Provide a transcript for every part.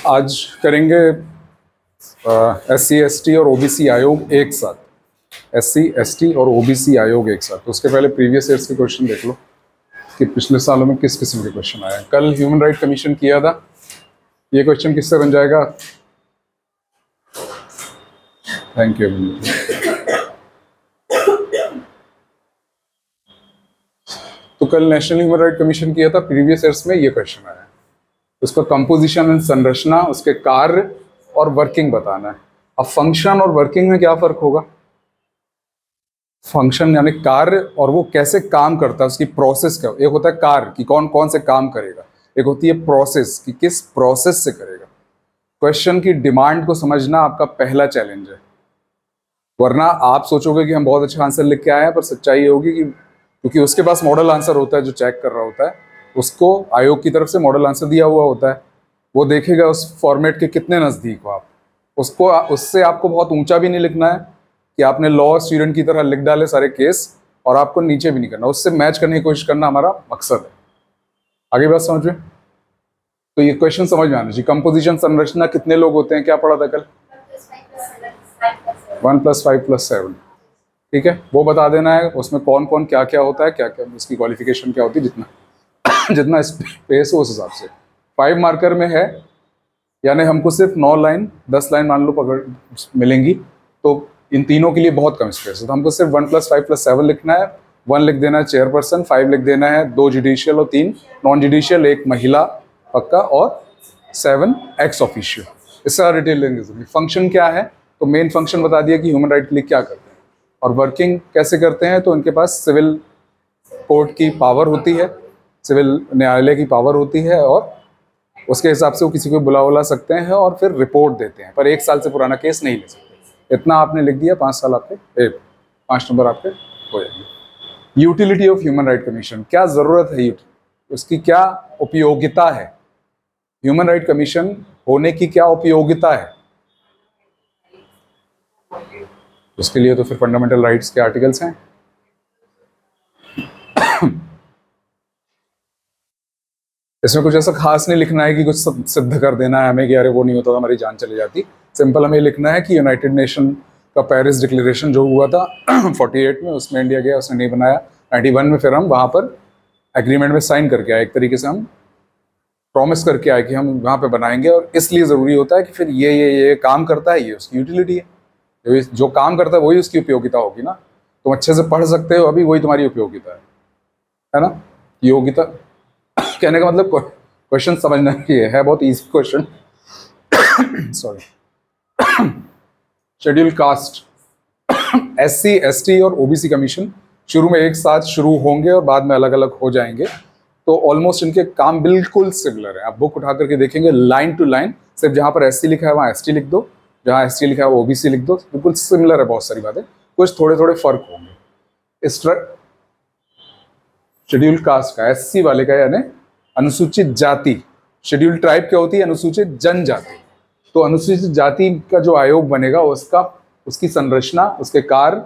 आज करेंगे SC ST और OBC आयोग एक साथ। SC ST और OBC आयोग एक साथ। तो उसके पहले प्रीवियस ईयर्स के क्वेश्चन देख लो कि पिछले सालों में किस किस्म के क्वेश्चन आए हैं। कल ह्यूमन राइट कमीशन किया था, ये क्वेश्चन किससे बन जाएगा? Thank you. तो कल नेशनल ह्यूमन राइट कमीशन किया था, प्रीवियस ईयर्स में ये क्वेश्चन आया है। उसका कंपोजिशन एंड संरचना, उसके कार्य और वर्किंग बताना है। अब फंक्शन और वर्किंग में क्या फर्क होगा? फंक्शन यानी कार्य और वो कैसे काम करता है, उसकी प्रोसेस क्या। एक होता है कार्य कि कौन कौन से काम करेगा, एक होती है प्रोसेस कि किस प्रोसेस से करेगा। क्वेश्चन की डिमांड को समझना आपका पहला चैलेंज है, वरना आप सोचोगे कि हम बहुत अच्छा आंसर लिख के आए हैं, पर सच्चाई ये होगी कि क्योंकि उसके पास मॉडल आंसर होता है, जो चेक कर रहा होता है उसको आयोग की तरफ से मॉडल आंसर दिया हुआ होता है, वो देखेगा उस फॉर्मेट के कितने नज़दीक हो आप। उसको उससे आपको बहुत ऊंचा भी नहीं लिखना है कि आपने लॉ स्टूडेंट की तरह लिख डाले सारे केस, और आपको नीचे भी नहीं करना, उससे मैच करने की कोशिश करना हमारा मकसद है। आगे बात समझ में? तो ये क्वेश्चन समझ में आना चाहिए। कंपोजिशन संरचना कितने लोग होते हैं, क्या पढ़ा था कल? 1 + 5 + 7। ठीक है, वो बता देना है उसमें कौन कौन क्या क्या होता है, क्या क्या उसकी क्वालिफिकेशन क्या होती है, जितना स्पेस हो उस हिसाब से। 5 मार्कर में है, यानी हमको सिर्फ 9 लाइन 10 लाइन मान लो पकड़ मिलेंगी, तो इन तीनों के लिए बहुत कम स्पेस है। तो हमको सिर्फ 1 + 5 + 7 लिखना है। 1 लिख देना है चेयरपर्सन, 5 लिख देना है 2 जुडिशियल और 3 नॉन जुडिशियल, 1 महिला पक्का, और 7 एक्स ऑफिशियो। इससे ज़्यादा डिटेल लेंगे जरूरी। फंक्शन क्या है, तो मेन फंक्शन बता दिया कि ह्यूमन राइट के लिए क्या करते हैं, और वर्किंग कैसे करते हैं। तो उनके पास सिविल कोर्ट की पावर होती है, सिविल न्यायालय की पावर होती है, और उसके हिसाब से वो किसी को बुला सकते हैं और फिर रिपोर्ट देते हैं, पर 1 साल से पुराना केस नहीं ले सकते। इतना आपने लिख दिया, 5 साल आपके 5 नंबर आपके हो जाएंगे। Utility of human right commission, क्या ज़रूरत है, उसकी क्या उपयोगिता है, ह्यूमन राइट कमीशन होने की क्या उपयोगिता है। उसके लिए तो फिर फंडामेंटल राइट्स के आर्टिकल्स हैं। इसमें कुछ ऐसा खास नहीं लिखना है कि कुछ सिद्ध कर देना है हमें कि अरे वो नहीं होता तो हमारी जान चली जाती। सिंपल हमें लिखना है कि यूनाइटेड नेशन का पेरिस डिक्लेरेशन जो हुआ था 48 में, उसमें इंडिया गया, उसने नहीं बनाया। 91 में फिर हम वहाँ पर एग्रीमेंट में साइन करके आए, एक तरीके से हम प्रॉमिस करके आए कि हम वहाँ पे बनाएंगे, और इसलिए ज़रूरी होता है कि फिर ये काम करता है, ये उसकी यूटिलिटी है। जो काम करता है वही उसकी उपयोगिता होगी ना। तुम अच्छे से पढ़ सकते हो अभी, वही तुम्हारी उपयोगिता है ना। योग्यता कहने का मतलब क्वेश्चन समझना चाहिए, है बहुत easy question. Sorry. Schedule caste, SC ST और OBC कमीशन शुरू में एक साथ शुरू होंगे और बाद में अलग अलग हो जाएंगे। तो ऑलमोस्ट इनके काम बिल्कुल सिमिलर है। आप बुक उठा करके देखेंगे लाइन टू लाइन, सिर्फ जहां पर SC लिखा है वहां ST लिख दो, जहां ST लिखा है वो OBC लिख दो। बिल्कुल सिमिलर है, बहुत सारी बातें, कुछ थोड़े थोड़े फर्क होंगे। शेड्यूल कास्ट का, SC वाले का यानी अनुसूचित जाति। शेड्यूल ट्राइब क्या होती है? अनुसूचित जनजाति। तो अनुसूचित जाति का जो आयोग बनेगा उसकी संरचना, उसके कार्य,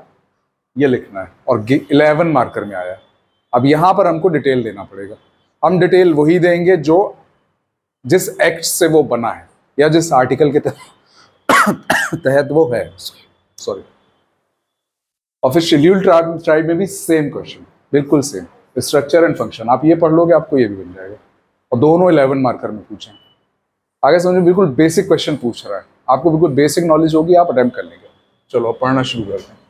ये लिखना है, और 11 मार्कर में आया। अब यहाँ पर हमको डिटेल देना पड़ेगा। हम डिटेल वही देंगे जो जिस एक्ट से वो बना है या जिस आर्टिकल के तहत वो है। सॉरी। और फिर शेड्यूल ट्राइब में भी सेम क्वेश्चन, बिल्कुल सेम स्ट्रक्चर एंड फंक्शन। आप ये पढ़ लोगे आपको ये भी बन जाएगा, और दोनों 11 मार्कर में पूछें। आगे समझो, बिल्कुल बेसिक क्वेश्चन पूछ रहा है, आपको बिल्कुल बेसिक नॉलेज होगी, आप अटेम्प्ट कर लेंगे। चलो अब पढ़ना शुरू करते हैं।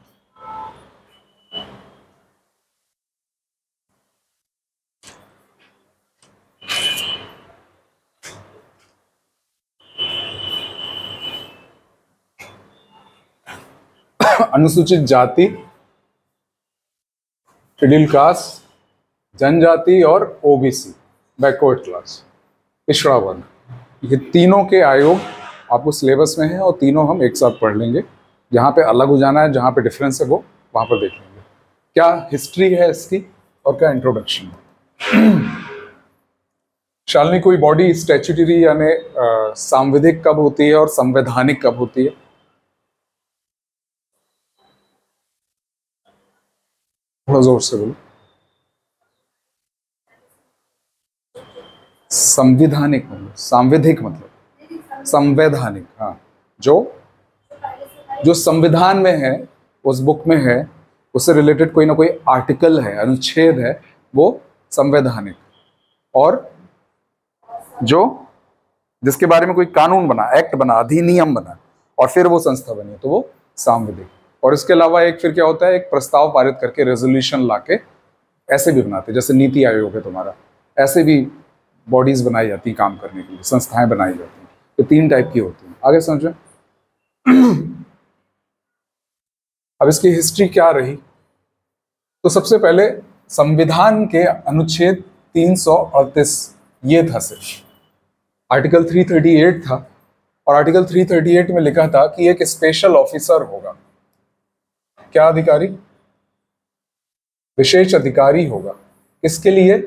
अनुसूचित जाति, शेड्यूल कास्ट, जनजाति और OBC बैकवर्ड क्लास, पिछड़ा वर्ग, ये तीनों के आयोग आपको सिलेबस में है, और तीनों हम एक साथ पढ़ लेंगे। जहाँ पे अलग हो जाना है, जहाँ पे डिफरेंस है, वो वहाँ पर देख लेंगे। क्या हिस्ट्री है इसकी और क्या इंट्रोडक्शन है। शालिनी, कोई बॉडी स्टैट्यूटरी यानी सांविधिक कब होती है और संवैधानिक कब होती है? थोड़ा जोर से बोलो। संविधानिक मतलब, सांविधिक मतलब संवैधानिक, हाँ, जो जो संविधान में है, उस बुक में है, उससे रिलेटेड कोई ना कोई आर्टिकल है, अनुच्छेद है, वो संवैधानिक। और जो जिसके बारे में कोई कानून बना, एक्ट बना, अधिनियम बना, और फिर वो संस्था बनी, तो वो सांविधिक। और इसके अलावा एक फिर क्या होता है, एक प्रस्ताव पारित करके, रेजोल्यूशन लाके ऐसे भी बनाते, जैसे नीति आयोग है तुम्हारा, ऐसे भी बॉडीज बनाई जाती हैं काम करने के लिए, संस्थाएं बनाई जाती हैं। तो 3 टाइप की होती हैं। आगे समझो। अब इसकी हिस्ट्री क्या रही, तो सबसे पहले संविधान के अनुच्छेद 338 ये था सिर्फ, आर्टिकल 338 था, और आर्टिकल 338 में लिखा था कि एक स्पेशल ऑफिसर होगा, क्या अधिकारी, विशेष अधिकारी होगा। किसके लिए,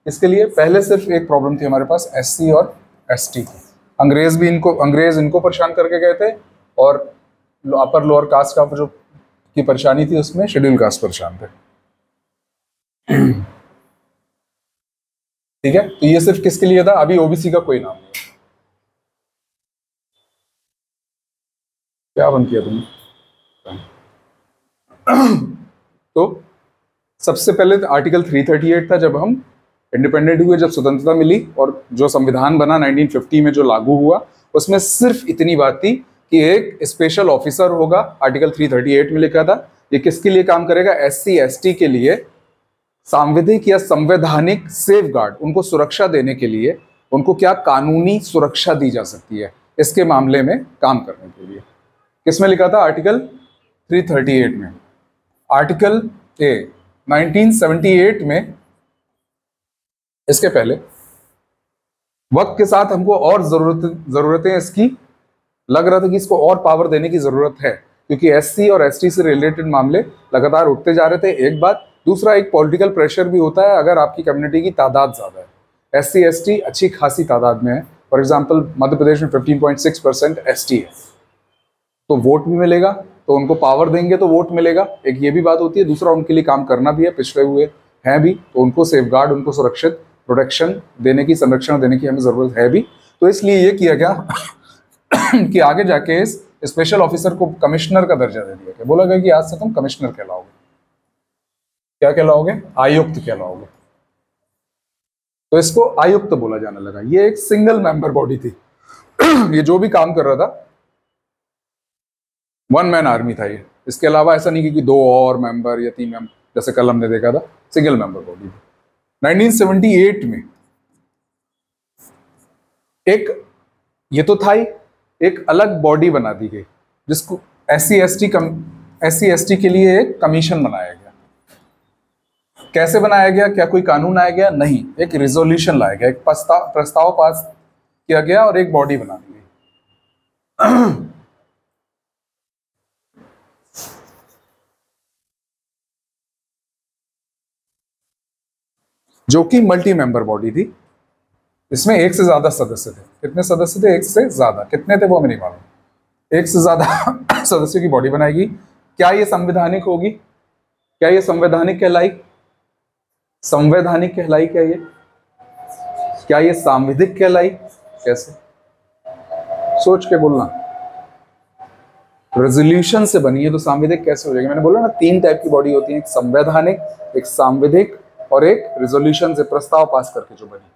इसके लिए पहले सिर्फ एक प्रॉब्लम थी हमारे पास, एससी और एसटी की। अंग्रेज इनको परेशान करके गए थे, और अपर लोअर कास्ट का जो की परेशानी थी, उसमें शेड्यूल कास्ट परेशान थे। ठीक है, तो ये सिर्फ किसके लिए था, अभी ओबीसी का कोई नाम नहीं है। क्या बंद किया तुमने? तो सबसे पहले आर्टिकल 338 था, जब हम इंडिपेंडेंट हुए, जब स्वतंत्रता मिली, और जो संविधान बना 1950 में जो लागू हुआ, उसमें सिर्फ इतनी बात थी कि एक स्पेशल ऑफिसर होगा, आर्टिकल 338 में लिखा था। ये किसके लिए काम करेगा, एससी एसटी के लिए सांविधिक या संवैधानिक सेफगार्ड, उनको सुरक्षा देने के लिए, उनको क्या कानूनी सुरक्षा दी जा सकती है, इसके मामले में काम करने के लिए। किसमें लिखा था, आर्टिकल 338 में। आर्टिकल 1978 में, इसके पहले वक्त के साथ हमको और जरूरतें इसकी लग रहा था कि इसको और पावर देने की जरूरत है, क्योंकि एससी और एसटी से रिलेटेड मामले लगातार उठते जा रहे थे, एक बात। दूसरा, एक पॉलिटिकल प्रेशर भी होता है अगर आपकी कम्युनिटी की तादाद ज्यादा है। एससी एसटी अच्छी खासी तादाद में है। फॉर एग्जाम्पल मध्य प्रदेश में 15.6% एसटी है, तो वोट भी मिलेगा, तो उनको पावर देंगे तो वोट मिलेगा, एक ये भी बात होती है। दूसरा, उनके लिए काम करना भी है, पिछड़े हुए हैं भी, तो उनको सेफगार्ड, उनको सुरक्षित प्रोटेक्शन देने की, संरक्षण देने की हमें जरूरत है भी। तो इसलिए ये किया गया कि आगे जाके इस स्पेशल ऑफिसर को कमिश्नर का दर्जा दे दिया गया। बोला गया कि आज से तुम कमिश्नर कहलाओगे। क्या कहलाओगे, आयुक्त कहलाओगे। तो इसको आयुक्त बोला जाने लगा। ये एक सिंगल मेंबर बॉडी थी। ये जो भी काम कर रहा था, 1 मैन आर्मी था ये। इसके अलावा ऐसा नहीं कि 2 और मेंबर या 3 मेंबर, जैसे कल हमने देखा था, सिंगल मेंबर बॉडी थी। 1978 में एक, ये तो था ही, एक अलग बॉडी बना दी गई, जिसको एससी एसटी के लिए एक कमीशन बनाया गया। कैसे बनाया गया, क्या कोई कानून आया गया, नहीं, एक रिजोल्यूशन लाया गया, एक प्रस्ताव पास किया गया, और एक बॉडी बना दी गई। जो कि मल्टी मेंबर बॉडी थी। इसमें एक से ज्यादा सदस्य थे। कितने सदस्य थे, एक से ज्यादा। कितने थे वो हमें नहीं मालूम। एक से ज्यादा सदस्य की बॉडी बनाएगी। क्या ये संवैधानिक होगी, क्या ये संवैधानिक कहलाई, संवैधानिक कहलाई क्या ये सांविधिक कहलाई, कैसे, सोच के बोलना। रेजोल्यूशन से बनी है तो सांविधिक कैसे हो जाएगी। मैंने बोला ना, 3 टाइप की बॉडी होती है, एक संवैधानिक, एक सांविधिक, और एक रेजोल्यूशन से प्रस्ताव पास करके जो बनी।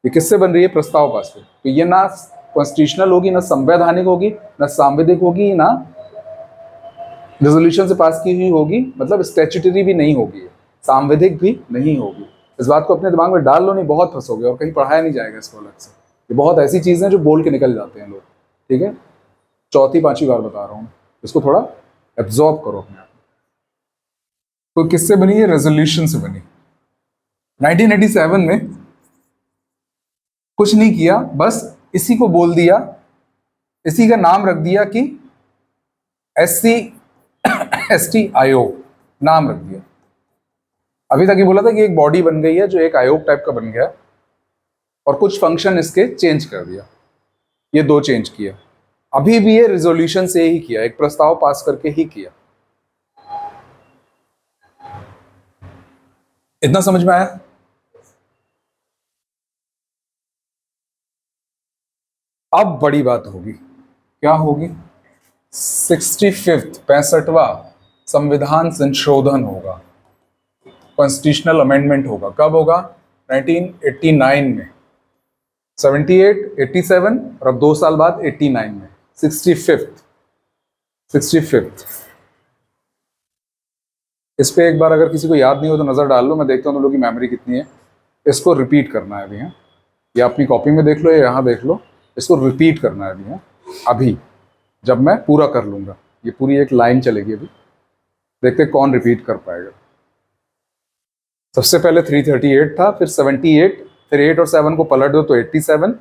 ये किससे बन रही है, प्रस्ताव पास से। तो ये ना कॉन्स्टिट्यूशनल होगी, ना संवैधानिक होगी, ना सांविधिक होगी, ना रेजोल्यूशन से पास की हुई होगी, मतलब स्टैट्यूटरी भी नहीं होगी, सांविधिक भी नहीं होगी। इस बात को अपने दिमाग में डाल लो, नहीं बहुत फंसोगे, और कहीं पढ़ाया नहीं जाएगा इसको अलग से। ये बहुत ऐसी चीजें हैं जो बोल के निकल जाते हैं लोग। ठीक है, 4-5 बार बता रहा हूँ, इसको थोड़ा एब्जॉर्ब करो अपने आप। तो किससे बनी है, रेजोल्यूशन से बनी। 1987 में कुछ नहीं किया, बस इसी को बोल दिया, इसी का नाम रख दिया कि एससी एसटी आयोग, नाम रख दिया। अभी तक ये बोला था कि एक बॉडी बन गई है जो एक आयोग टाइप का बन गया, और कुछ फंक्शन इसके चेंज कर दिया। ये 2 चेंज किया। अभी भी ये रिजोल्यूशन से ही किया, एक प्रस्ताव पास करके ही किया। इतना समझ में आया। अब बड़ी बात होगी, क्या होगी? 65th 65वां संविधान संशोधन होगा, कॉन्स्टिट्यूशनल अमेंडमेंट होगा। कब होगा? 1989 में। 78, 87 और अब 2 साल बाद 89 में 65th। इस पे एक बार अगर किसी को याद नहीं हो तो नजर डाल लो, मैं देखता हूँ तुम लोग की मेमोरी कितनी है। इसको रिपीट करना है अभी। है या अपनी कॉपी में देख लो या यहाँ देख लो, इसको रिपीट करना है अभी। है अभी जब मैं पूरा कर लूंगा, ये पूरी एक लाइन चलेगी अभी, देखते कौन रिपीट कर पाएगा। सबसे पहले 338 था, फिर 78, फिर 8 और 7 को पलट दो तो 87।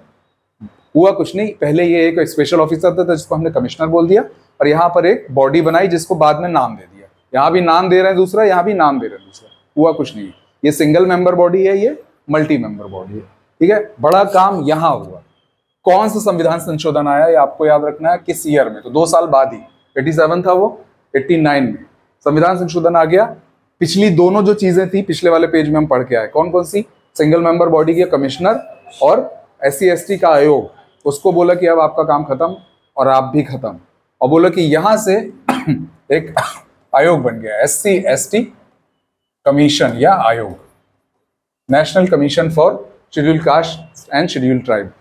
हुआ कुछ नहीं, पहले ये एक स्पेशल ऑफिसर था जिसको हमने कमिश्नर बोल दिया, और यहाँ पर एक बॉडी बनाई जिसको बाद में नाम दे दिया। यहाँ भी नाम दे रहे हैं दूसरा, यहाँ भी नाम दे रहे हैं दूसरा। हुआ कुछ नहीं, ये सिंगल मेंबर बॉडी है, ये मल्टी मेंबर बॉडी है। ठीक है, बड़ा काम यहाँ हुआ। कौन सा संविधान संशोधन आया ये आपको याद रखना है, किस ईयर में? तो 2 साल बाद ही, 87 था वो, 89 में संविधान संशोधन आ गया। पिछली दोनों जो चीजें थी पिछले वाले पेज में हम पढ़ के आए, कौन कौन सी? सिंगल मेंबर बॉडी के कमिश्नर और SC/ST का आयोग, उसको बोला कि अब आपका काम खत्म और आप भी खत्म, और बोला कि यहां से एक आयोग बन गया, SC/ST कमीशन या आयोग, national commission for scheduled caste and scheduled tribe.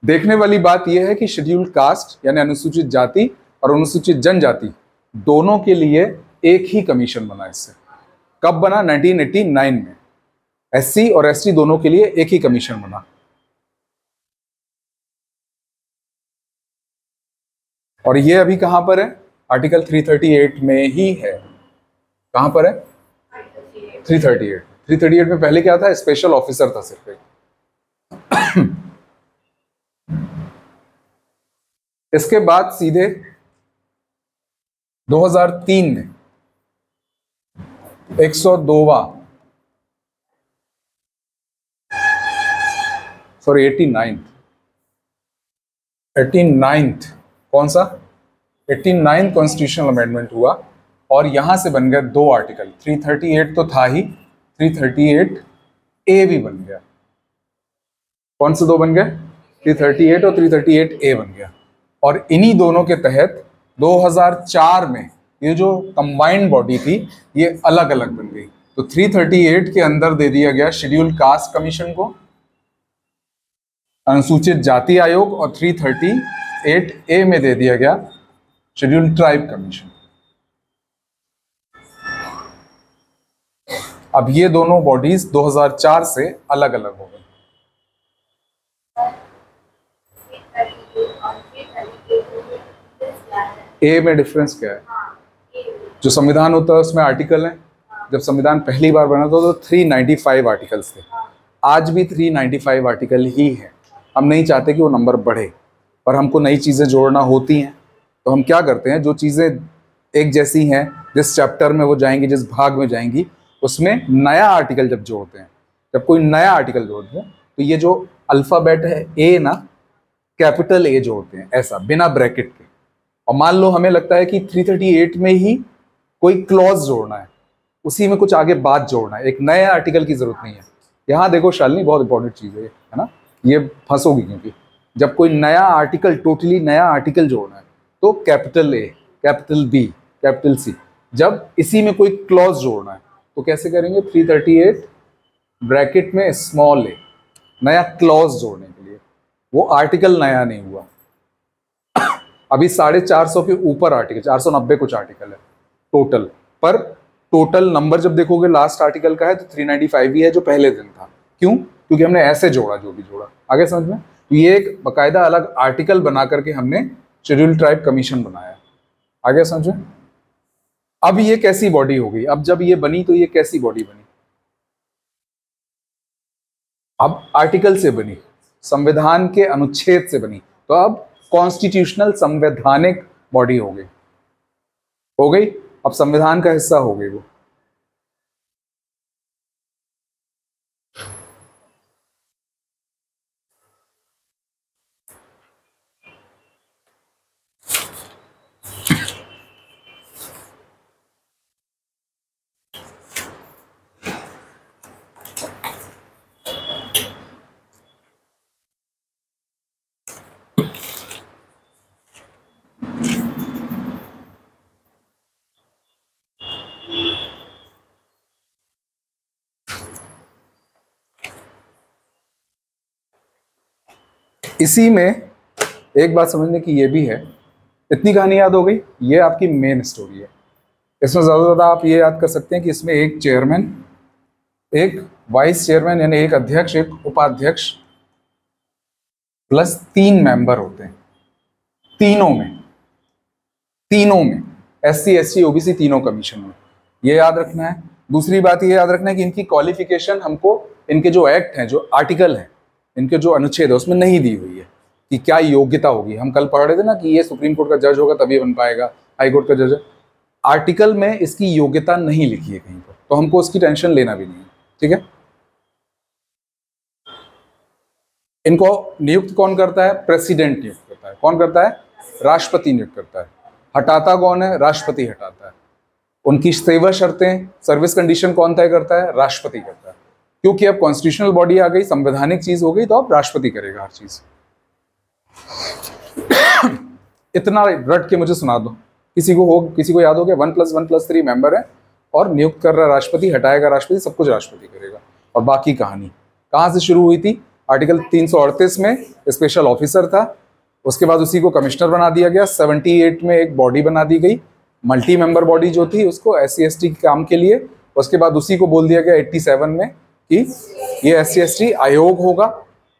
देखने वाली बात यह है कि शेड्यूल्ड कास्ट यानी अनुसूचित जाति और अनुसूचित जनजाति दोनों के लिए एक ही कमीशन बना। इससे कब बना? 1989 में। SC और ST दोनों के लिए एक ही कमीशन बना। और ये अभी कहां पर है? आर्टिकल 338 में ही है। कहां पर है? 338 में पहले क्या था? स्पेशल ऑफिसर था सिर्फ एक। इसके बाद सीधे 2003 में 102वां, सॉरी 89th, कौन सा? 89th कॉन्स्टिट्यूशनल अमेंडमेंट हुआ, और यहां से बन गए 2 आर्टिकल। 338 तो था ही, 338A भी बन गया। कौन से 2 बन गए? 338 और 338A बन गया। और इन्हीं दोनों के तहत 2004 में ये जो कंबाइंड बॉडी थी ये अलग अलग बन गई। तो 338 के अंदर दे दिया गया शेड्यूल्ड कास्ट कमीशन को, अनुसूचित जाति आयोग, और 338A में दे दिया गया शेड्यूल्ड ट्राइब कमीशन। अब ये दोनों बॉडीज 2004 से अलग अलग हो गई। ए में डिफरेंस क्या है? जो संविधान होता है उसमें आर्टिकल है। जब संविधान पहली बार बना था तो 395 आर्टिकल्स थे, आज भी 395 आर्टिकल ही है। हम नहीं चाहते कि वो नंबर बढ़े, पर हमको नई चीज़ें जोड़ना होती हैं, तो हम क्या करते हैं, जो चीज़ें एक जैसी हैं, जिस चैप्टर में वो जाएंगी, जिस भाग में जाएंगी, उसमें नया आर्टिकल जब जोड़ते हैं, जब कोई नया आर्टिकल जोड़ते हैं, तो ये जो अल्फ़ाबेट है ए ना, कैपिटल ए जोड़ते हैं, ऐसा बिना ब्रैकेट के। और मान लो हमें लगता है कि 338 में ही कोई क्लॉज जोड़ना है, उसी में कुछ आगे बात जोड़ना है, एक नए आर्टिकल की जरूरत नहीं है। यहाँ देखो शालिनी, बहुत इंपॉर्टेंट चीज़ है ना, ये फंसोगी, क्योंकि जब कोई नया आर्टिकल, टोटली नया आर्टिकल जोड़ना है, तो capital A, capital B, capital C. जब इसी में कोई क्लॉज जोड़ना है तो कैसे करेंगे? 338 ब्रैकेट में स्मॉल ए, नया क्लॉज जोड़ने के लिए। वो आर्टिकल नया नहीं हुआ। अभी 450 के ऊपर आर्टिकल, 490 कुछ आर्टिकल है टोटल, पर टोटल नंबर जब देखोगे लास्ट आर्टिकल का है तो 395 ही है, जो पहले दिन था। क्यों? क्योंकि हमने ऐसे जोड़ा, जो भी जोड़ा। आगे समझ में? तो ये एक बाकायदा अलग आर्टिकल बना करके हमने शेड्यूल्ड ट्राइब कमीशन बनाया। आगे समझ में? अब ये कैसी बॉडी हो गई? अब जब ये बनी तो ये कैसी बॉडी बनी? अब आर्टिकल से बनी, संविधान के अनुच्छेद से बनी, तो अब कॉन्स्टिट्यूशनल संवैधानिक बॉडी हो गई। हो गई, अब संविधान का हिस्सा हो गई वो। इसी में एक बात समझने की ये भी है, इतनी कहानी याद हो गई, ये आपकी मेन स्टोरी है। इसमें ज़्यादा से ज़्यादा आप ये याद कर सकते हैं कि इसमें एक चेयरमैन, एक वाइस चेयरमैन यानी एक अध्यक्ष, एक उपाध्यक्ष प्लस 3 मेंबर होते हैं। तीनों में SC ST OBC तीनों कमीशन में, ये याद रखना है। दूसरी बात ये याद रखना है कि इनकी क्वालिफिकेशन हमको इनके जो एक्ट हैं, जो आर्टिकल हैं, इनके जो अनुच्छेद है उसमें नहीं दी हुई है कि क्या योग्यता होगी। हम कल पढ़ रहे थे ना कि ये सुप्रीम कोर्ट का जज होगा तभी बन पाएगा, हाई कोर्ट का जज। आर्टिकल में इसकी योग्यता नहीं लिखी है कहीं पर, तो हमको उसकी टेंशन लेना भी नहीं है, ठीक है। इनको नियुक्त कौन करता है? प्रेसिडेंट नियुक्त करता है। कौन करता है? राष्ट्रपति नियुक्त करता है। हटाता कौन है? राष्ट्रपति हटाता है। उनकी सेवा शर्तें, सर्विस कंडीशन कौन तय करता है? राष्ट्रपति करता है। क्योंकि अब कॉन्स्टिट्यूशनल बॉडी आ गई, संवैधानिक चीज हो गई, तो अब राष्ट्रपति करेगा हर चीज। इतना रट के मुझे सुना दो, किसी को याद हो गया? 1+1+3 मेंबर है और नियुक्त कर रहा राष्ट्रपति, हटाएगा राष्ट्रपति, सब कुछ राष्ट्रपति करेगा। और बाकी कहानी कहाँ से शुरू हुई थी? आर्टिकल 338 में स्पेशल ऑफिसर था, उसके बाद उसी को कमिश्नर बना दिया गया। 78 में एक बॉडी बना दी गई, मल्टी मेंबर बॉडी जो थी उसको SC ST के काम के लिए। उसके बाद उसी को बोल दिया गया 87 में कि ये SC ST आयोग होगा,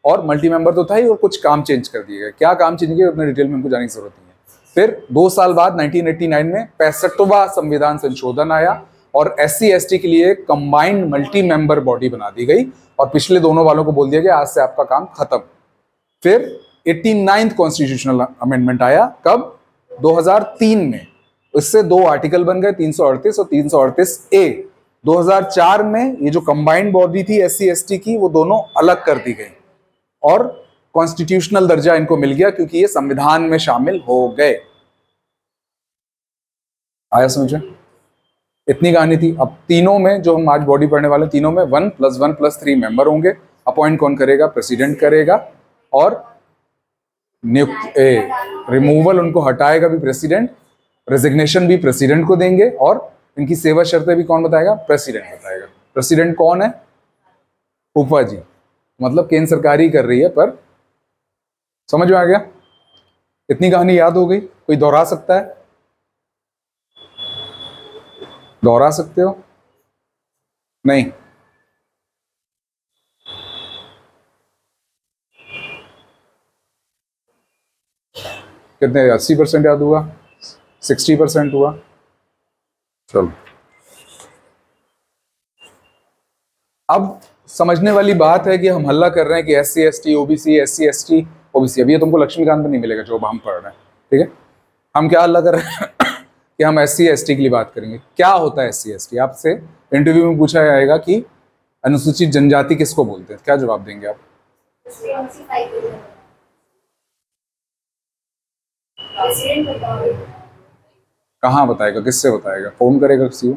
और मल्टी मेंबर तो था ही, और कुछ काम चेंज कर दिए गए। क्या काम चेंज किए उतने डिटेल में हमको जाने की जरूरत नहीं है। फिर 2 साल बाद 1989 में 65वां संविधान संशोधन आया और SC ST के लिए कंबाइंड मल्टी मेंबर बॉडी बना दी गई, और पिछले दोनों वालों को बोल दिया गया आज से आपका काम खत्म। फिर 89th कॉन्स्टिट्यूशनल अमेंडमेंट आया, कब? 2003 में। इससे 2 आर्टिकल बन गए, 338 और 338A। 2004 में ये जो कंबाइंड बॉडी थी SC ST की, वो दोनों अलग कर दी गई और कॉन्स्टिट्यूशनल दर्जा इनको मिल गया क्योंकि ये संविधान में शामिल हो गए। आया समझ में? इतनी कहानी थी। अब तीनों में जो हम आज बॉडी पढ़ने वाले, तीनों में 1+1+3 मेंबर होंगे। अपॉइंट कौन करेगा? प्रेसिडेंट करेगा, और नियुक्त रिमूवल उनको हटाएगा भी प्रेसिडेंट, रेजिग्नेशन भी प्रेसिडेंट को देंगे, और इनकी सेवा शर्तें भी कौन बताएगा? प्रेसिडेंट बताएगा। प्रेसिडेंट कौन है? फूफा जी, मतलब केंद्र सरकार ही कर रही है, पर समझ में आ गया? इतनी कहानी याद हो गई? कोई दोहरा सकता है? दोहरा सकते हो? नहीं? कितने? 80% याद हुआ? 60% हुआ? चलो, अब समझने वाली बात है कि हम हल्ला कर रहे हैं कि SC ST OBC, SC ST OBC। अभी ये तुमको लक्ष्मीकांत में नहीं मिलेगा जो हम पढ़ रहे हैं, ठीक है। हम क्या हल्ला कर रहे हैं? कि हम SC ST के लिए बात करेंगे। क्या होता है SC ST? आपसे इंटरव्यू में पूछा जाएगा कि अनुसूचित जनजाति किसको बोलते हैं, क्या जवाब देंगे आप? कहाँ बताएगा? किससे बताएगा? फोन करेगा किसी को?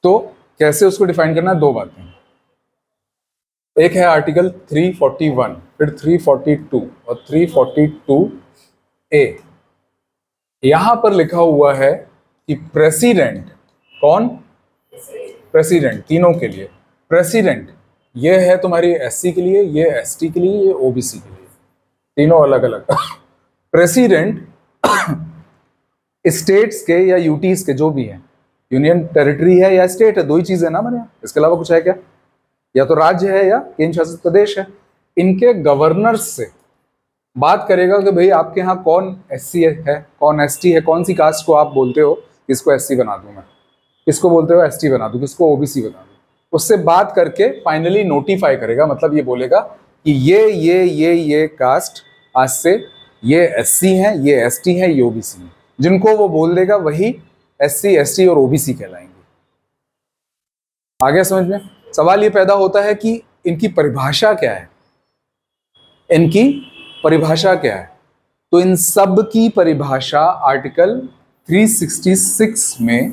तो कैसे उसको डिफाइन करना है? 2 बातें। एक है आर्टिकल 341, फिर 342 और 342A। यहां पर लिखा हुआ है कि प्रेसिडेंट, कौन? प्रेसिडेंट तीनों के लिए। प्रेसिडेंट ये है तुम्हारी SC के लिए, ये ST के लिए, ये OBC के लिए, तीनों अलग अलग। प्रेसिडेंट स्टेट्स के या यूटीज के, जो भी है, यूनियन टेरिटरी है या स्टेट है, 2 ही चीजें ना बने, इसके अलावा कुछ है क्या? या तो राज्य है या केंद्र शासित प्रदेश है। इनके गवर्नर्स से बात करेगा कि भाई आपके यहाँ कौन SC है, कौन ST है, कौन सी कास्ट को आप बोलते हो, किसको SC बना दूं मैं, किसको बोलते हो ST बना दूं, किसको OBC बना दूं। उससे बात करके फाइनली नोटिफाई करेगा, मतलब ये बोलेगा कि ये कास्ट आज से ये SC है, ये ST है, ये OBC है। जिनको वो बोल देगा वही SC ST और OBC कहलाएंगे। आगे समझ में? सवाल ये पैदा होता है कि इनकी परिभाषा क्या है, इनकी परिभाषा क्या है? तो इन सब की परिभाषा आर्टिकल 366 में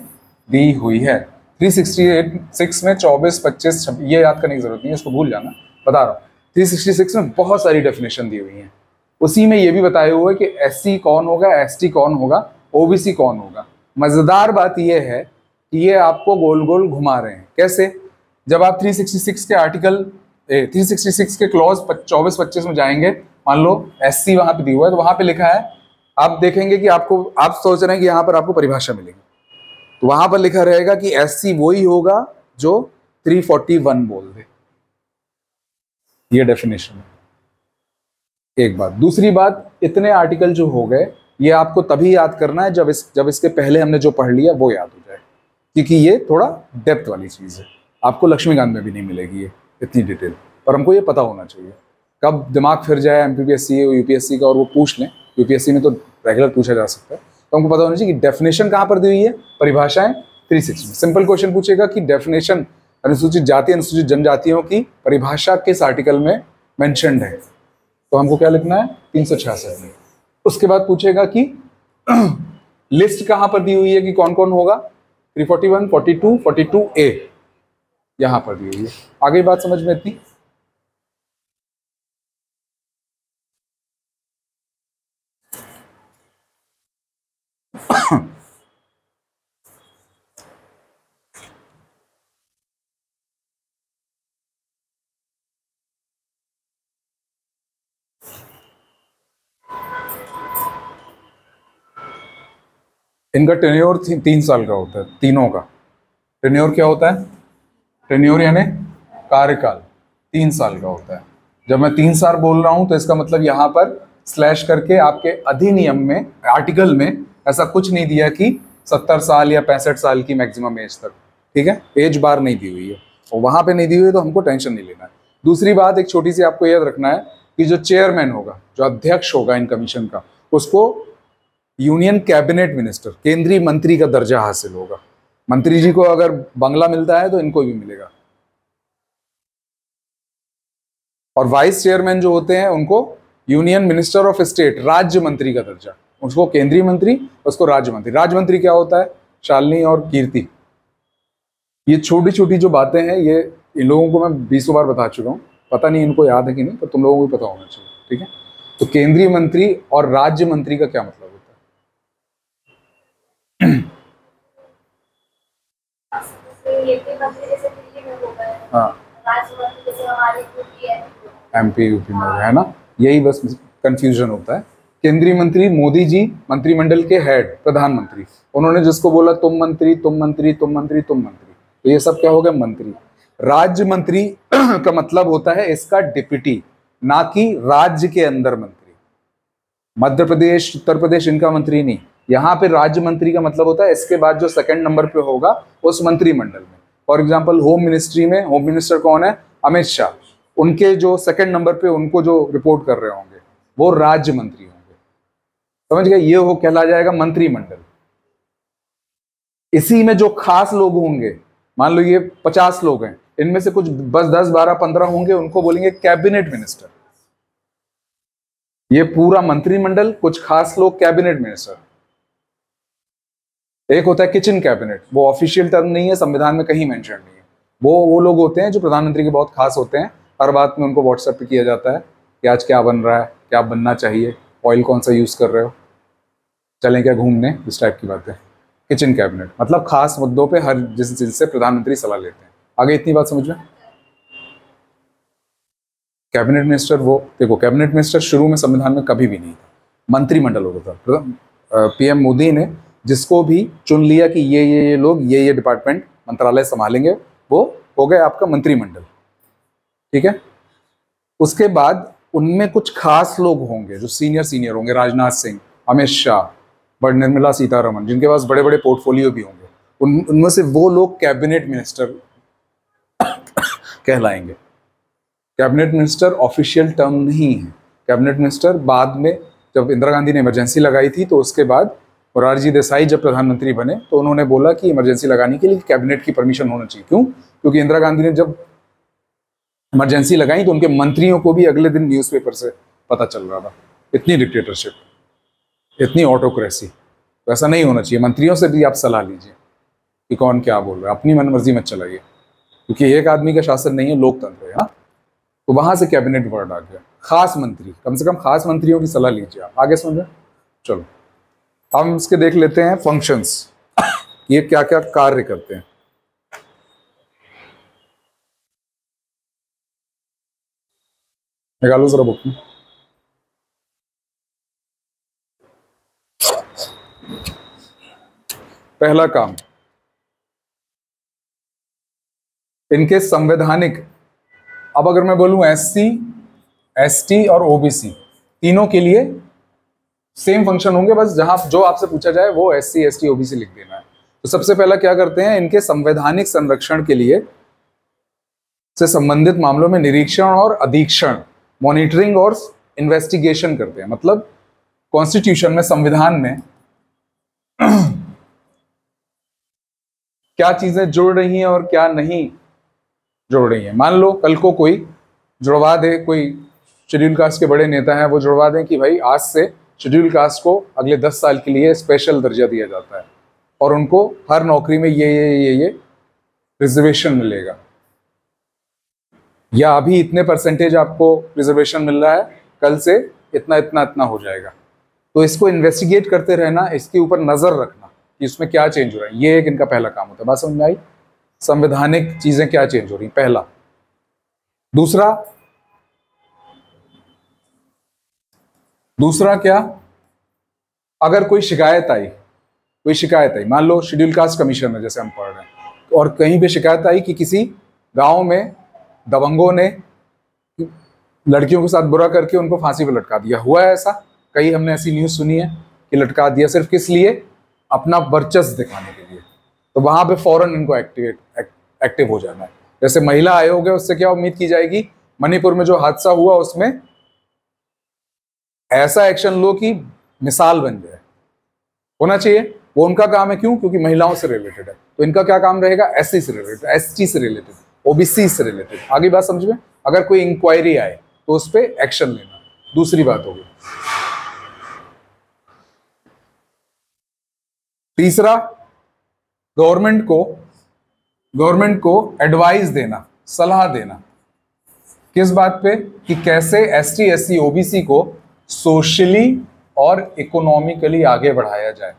दी हुई है। 366 में 24, 25, 26, ये याद करने की जरूरत नहीं है, इसको भूल जाना, बता रहा हूँ। 366 में बहुत सारी डेफिनेशन दी हुई हैं। उसी में ये भी बताया हुआ है कि SC कौन होगा, ST कौन होगा, OBC कौन होगा। मजेदार बात यह है कि ये आपको गोल गोल घुमा रहे हैं। कैसे? जब आप 366 के आर्टिकल 366 के क्लॉज 24-25 में जाएंगे, मान लो SC वहां पे दिया हुआ है तो वहां पे लिखा है, आप देखेंगे कि आपको, आप सोच रहे हैं कि यहाँ पर आपको परिभाषा मिलेगी, तो वहां पर लिखा रहेगा कि SC वही होगा जो 341 बोल दे। ये डेफिनेशन है। एक बात। दूसरी बात, इतने आर्टिकल जो हो गए ये आपको तभी याद करना है जब इसके पहले हमने जो पढ़ लिया वो याद हो जाए, क्योंकि ये थोड़ा डेप्थ वाली चीज है। आपको लक्ष्मीकांत में भी नहीं मिलेगी ये इतनी डिटेल, और हमको ये पता होना चाहिए। कब दिमाग फिर जाए MPPSC UPSC का और वो पूछ लें, UPSC में तो रेगुलर पूछा जा सकता है, तो हमको पता होना चाहिए कि डेफिनेशन कहाँ पर दी हुई है, परिभाषाएं 360 में। सिंपल क्वेश्चन पूछेगा कि डेफिनेशन अनुसूचित जाति अनुसूचित जनजातियों की परिभाषा किस आर्टिकल में मेंशन्ड है, तो हमको क्या लिखना है 366 में। उसके बाद पूछेगा कि लिस्ट कहां पर दी हुई है कि कौन कौन होगा, 341, 42, 42A यहां पर दी हुई है। आगे बात समझ में इतनी। इनका टेन्योर 3 साल का होता है, तीनों का टेन्योर क्या होता है, टेन्योर यानी कार्यकाल 3 साल का होता है। जब मैं 3 साल बोल रहा हूं तो इसका मतलब यहां पर स्लैश करके आपके अधिनियम में, आर्टिकल में ऐसा कुछ नहीं दिया कि 70 साल या 65 साल की मैक्सिमम एज तक, ठीक है, एज बार नहीं दी हुई है, और वहां पे नहीं दी हुई है तो हमको टेंशन नहीं लेना है। दूसरी बात, एक छोटी सी आपको याद रखना है कि जो चेयरमैन होगा, जो अध्यक्ष होगा इन कमीशन का, उसको यूनियन कैबिनेट मिनिस्टर, केंद्रीय मंत्री का दर्जा हासिल होगा। मंत्री जी को अगर बंगला मिलता है तो इनको भी मिलेगा। और वाइस चेयरमैन जो होते हैं उनको यूनियन मिनिस्टर ऑफ स्टेट, राज्य मंत्री का दर्जा, उसको केंद्रीय मंत्री, उसको राज्य मंत्री। राज्य मंत्री क्या होता है, शालिनी और कीर्ति। ये छोटी छोटी जो बातें हैं ये इन लोगों को मैं 20 बार बता चुका हूँ, पता नहीं इनको याद है कि नहीं, तो तुम लोगों को भी पता होना चाहिए, ठीक है। तो केंद्रीय मंत्री और राज्य मंत्री का क्या मतलब होता है। हाँ, MP UP में है ना, यही बस कंफ्यूजन होता है। केंद्रीय मंत्री मोदी जी, मंत्रिमंडल के हेड प्रधानमंत्री, उन्होंने जिसको बोला तुम मंत्री तुम मंत्री तुम मंत्री तुम मंत्री, तो ये सब क्या हो गया, मंत्री। राज्य मंत्री का मतलब होता है इसका डिप्टी, ना कि राज्य के अंदर मंत्री। मध्य प्रदेश, उत्तर प्रदेश इनका मंत्री नहीं, यहाँ पे राज्य मंत्री का मतलब होता है इसके बाद जो सेकंड नंबर पे होगा उस मंत्रिमंडल में। फॉर एग्जाम्पल होम मिनिस्ट्री में होम मिनिस्टर कौन है, अमित शाह, उनके जो सेकंड नंबर पे उनको जो रिपोर्ट कर रहे होंगे वो राज्य मंत्री होंगे, समझ गए, ये वो कहला जाएगा मंत्रिमंडल। इसी में जो खास लोग होंगे, मान लो ये 50 लोग हैं, इनमें से कुछ बस 10, 12, 15 होंगे, उनको बोलेंगे कैबिनेट मिनिस्टर। ये पूरा मंत्रिमंडल, कुछ खास लोग कैबिनेट मिनिस्टर। एक होता है किचन कैबिनेट, वो ऑफिशियल टर्म नहीं है, संविधान में कहीं मेंशन नहीं है। वो लोग होते हैं जो प्रधानमंत्री के बहुत खास होते हैं, हर बात में उनको व्हाट्सएप पे किया जाता है कि आज क्या बन रहा है, क्या बनना चाहिए, ऑयल कौन सा यूज कर रहे हो, चलें क्या घूमने, इस टाइप की बातें। किचन कैबिनेट मतलब खास मुद्दों पे हर जिससे प्रधानमंत्री सलाह लेते हैं। आगे इतनी बात समझ में। कैबिनेट मिनिस्टर, वो देखो कैबिनेट मिनिस्टर शुरू में संविधान में कभी भी नहीं था, मंत्रिमंडल होता था। PM मोदी ने जिसको भी चुन लिया कि ये लोग ये डिपार्टमेंट मंत्रालय संभालेंगे, वो हो गए आपका मंत्रिमंडल, ठीक है। उसके बाद उनमें कुछ खास लोग होंगे जो सीनियर होंगे, राजनाथ सिंह, अमित शाह, बड़ निर्मला सीतारमण, जिनके पास बड़े बड़े पोर्टफोलियो भी होंगे, उनमें से वो लोग कैबिनेट मिनिस्टर कहलाएंगे। कैबिनेट मिनिस्टर ऑफिशियल टर्म नहीं है। कैबिनेट मिनिस्टर बाद में, जब इंदिरा गांधी ने इमरजेंसी लगाई थी तो उसके बाद मोरारजी देसाई जब प्रधानमंत्री बने तो उन्होंने बोला कि इमरजेंसी लगाने के लिए कैबिनेट की परमिशन होना चाहिए। क्यों? क्योंकि इंदिरा गांधी ने जब इमरजेंसी लगाई तो उनके मंत्रियों को भी अगले दिन न्यूज़पेपर से पता चल रहा था। इतनी डिक्टेटरशिप, इतनी ऑटोक्रेसी, तो ऐसा नहीं होना चाहिए। मंत्रियों से भी आप सलाह लीजिए कि कौन क्या बोल रहा है, अपनी मनमर्जी मत चलाइए, क्योंकि एक आदमी का शासन नहीं है, लोकतंत्र है। हाँ, तो वहां से कैबिनेट वर्ड आ गया, खास मंत्री, कम से कम खास मंत्रियों की सलाह लीजिए आप। आगे समझे। चलो हम इसके देख लेते हैं फंक्शंस, ये क्या क्या कार्य करते हैं। निकालो जरा बुक में। पहला काम, इनके संवैधानिक, अब अगर मैं बोलूं एससी, एसटी और ओबीसी तीनों के लिए सेम फंक्शन होंगे, बस जहां जो आपसे पूछा जाए वो एससी, एसटी, ओबीसी लिख देना है। तो सबसे पहला क्या करते हैं, इनके संवैधानिक संरक्षण के लिए से संबंधित मामलों में निरीक्षण और अधीक्षण, मॉनिटरिंग और इन्वेस्टिगेशन करते हैं। मतलब कॉन्स्टिट्यूशन में, संविधान में क्या चीजें जुड़ रही हैं और क्या नहीं जुड़ रही हैं। मान लो कल को कोई जुड़वा दे, कोई शेड्यूल कास्ट के बड़े नेता हैं, वो जुड़वा दें कि भाई आज से शेड्यूल कास्ट को अगले 10 साल के लिए स्पेशल दर्जा दिया जाता है और उनको हर नौकरी में ये रिजर्वेशन मिलेगा, या अभी इतने परसेंटेज आपको रिजर्वेशन मिल रहा है, कल से इतना इतना इतना हो जाएगा। तो इसको इन्वेस्टिगेट करते रहना, इसके ऊपर नजर रखना कि उसमें क्या चेंज हो रहा है, ये एक इनका पहला काम होता है। बात समझ में आई? संवैधानिक चीजें क्या चेंज हो रही, पहला। दूसरा क्या, अगर कोई शिकायत आई, मान लो शेड्यूल कास्ट कमीशन में जैसे हम पढ़ रहे हैं, और कहीं पे शिकायत आई कि किसी गांव में दबंगों ने लड़कियों के साथ बुरा करके उनको फांसी पर लटका दिया। हुआ है ऐसा, कई हमने ऐसी न्यूज सुनी है कि लटका दिया, सिर्फ किस लिए, अपना वर्चस्व दिखाने के लिए। तो वहां पे फौरन इनको एक्टिव हो जाना है। जैसे महिला आयोग है, उससे क्या उम्मीद की जाएगी, मणिपुर में जो हादसा हुआ उसमें ऐसा एक्शन लो कि मिसाल बन जाए, होना चाहिए। वो उनका काम है, क्यों? क्योंकि महिलाओं से रिलेटेड है। तो इनका क्या काम रहेगा, एससी से रिलेटेड, एसटी से रिलेटेड, ओबीसी से रिलेटेड। आगे बात समझ में? अगर कोई इंक्वायरी आए तो उस पर एक्शन लेना। दूसरी बात होगी। तीसरा, गवर्नमेंट को एडवाइस देना, सलाह देना। किस बात पे? कि कैसे एसटी, एससी, ओबीसी को सोशली और इकोनॉमिकली आगे बढ़ाया जाए,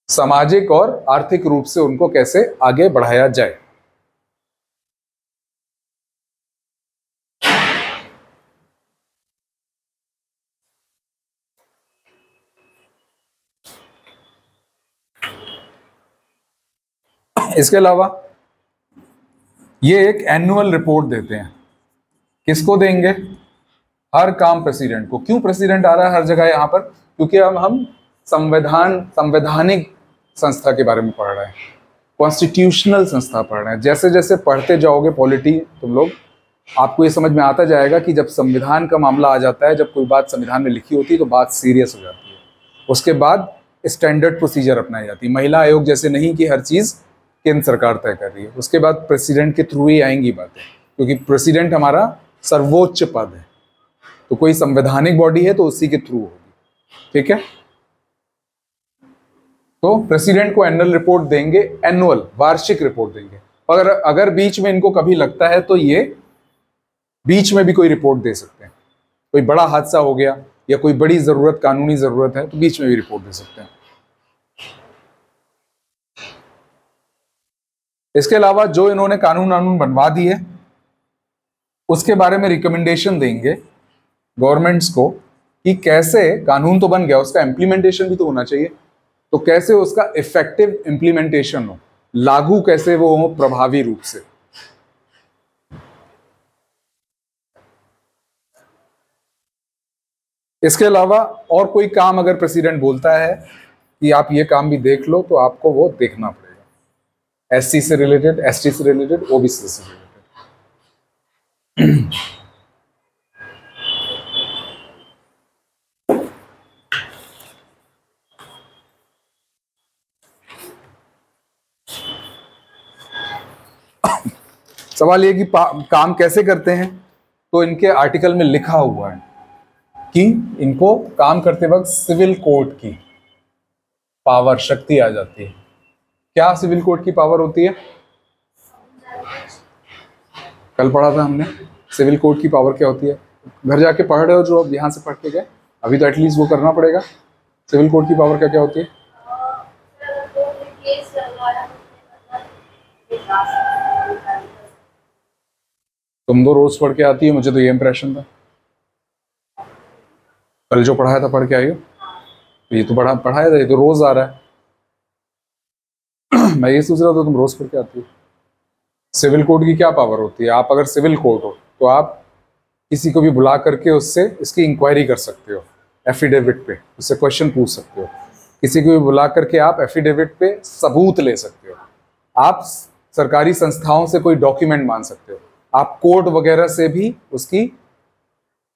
सामाजिक और आर्थिक रूप से उनको कैसे आगे बढ़ाया जाए। इसके अलावा ये एक एनुअल रिपोर्ट देते हैं। किसको देंगे? हर काम प्रेसिडेंट को। क्यों प्रेसिडेंट आ रहा है हर जगह यहाँ पर? क्योंकि अब हम संवैधानिक संस्था के बारे में पढ़ रहे हैं, कॉन्स्टिट्यूशनल संस्था पढ़ रहे हैं। जैसे जैसे पढ़ते जाओगे पॉलिटी तुम लोग, आपको ये समझ में आता जाएगा कि जब संविधान का मामला आ जाता है, जब कोई बात संविधान में लिखी होती है तो बात सीरियस हो जाती है। उसके बाद स्टैंडर्ड प्रोसीजर अपनाई जाती है। महिला आयोग जैसे नहीं कि हर चीज़ केंद्र सरकार तय कर रही है, उसके बाद प्रेसिडेंट के थ्रू ही आएंगी बातें, क्योंकि प्रेसिडेंट हमारा सर्वोच्च पद है। तो कोई संवैधानिक बॉडी है तो उसी के थ्रू होगी। ठीक है? तो प्रेसिडेंट को एनुअल रिपोर्ट देंगे, एनुअल वार्षिक रिपोर्ट देंगे। अगर बीच में इनको कभी लगता है तो ये बीच में भी कोई रिपोर्ट दे सकते हैं। कोई बड़ा हादसा हो गया या कोई बड़ी जरूरत, कानूनी जरूरत है, तो बीच में भी रिपोर्ट दे सकते हैं। इसके अलावा जो इन्होंने कानून बनवा दिए उसके बारे में रिकमेंडेशन देंगे गवर्नमेंट्स को कि कैसे कानून तो बन गया, उसका इम्प्लीमेंटेशन भी तो होना चाहिए। तो कैसे उसका इफेक्टिव इम्प्लीमेंटेशन हो, लागू कैसे वो हो प्रभावी रूप से। इसके अलावा और कोई काम अगर प्रेसिडेंट बोलता है कि आप ये काम भी देख लो, तो आपको वो देखना पड़ेगा। एससी से रिलेटेड, एसटी से रिलेटेड, ओबीसी से रिलेटेड। सवाल ये कि काम कैसे करते हैं, तो इनके आर्टिकल में लिखा हुआ है कि इनको काम करते वक्त सिविल कोर्ट की पावर, शक्ति आ जाती है। क्या सिविल कोर्ट की पावर होती है? कल पढ़ा था हमने। सिविल कोर्ट की पावर क्या होती है? घर जाके पढ़ रहे हो जो अब यहाँ से पढ़ के गए, अभी तो एटलीस्ट वो करना पड़ेगा। सिविल कोर्ट की पावर क्या क्या होती है? तुम तो रोज पढ़ के आती है, मुझे तो ये इंप्रेशन था। कल जो पढ़ाया था पढ़ के आई हो, तो ये तो पढ़ाया था, ये तो रोज आ रहा है। मैं ये सोच रहा था तुम रोज पढ़ के आती हो। सिविल कोड की क्या पावर होती है? आप अगर सिविल कोड हो तो आप किसी को भी बुला करके उससे इसकी इंक्वायरी कर सकते हो, एफिडेविट पे उससे क्वेश्चन पूछ सकते हो। किसी को भी बुला करके आप एफिडेविट पे सबूत ले सकते हो। आप सरकारी संस्थाओं से कोई डॉक्यूमेंट मांग सकते हो। आप कोर्ट वगैरह से भी उसकी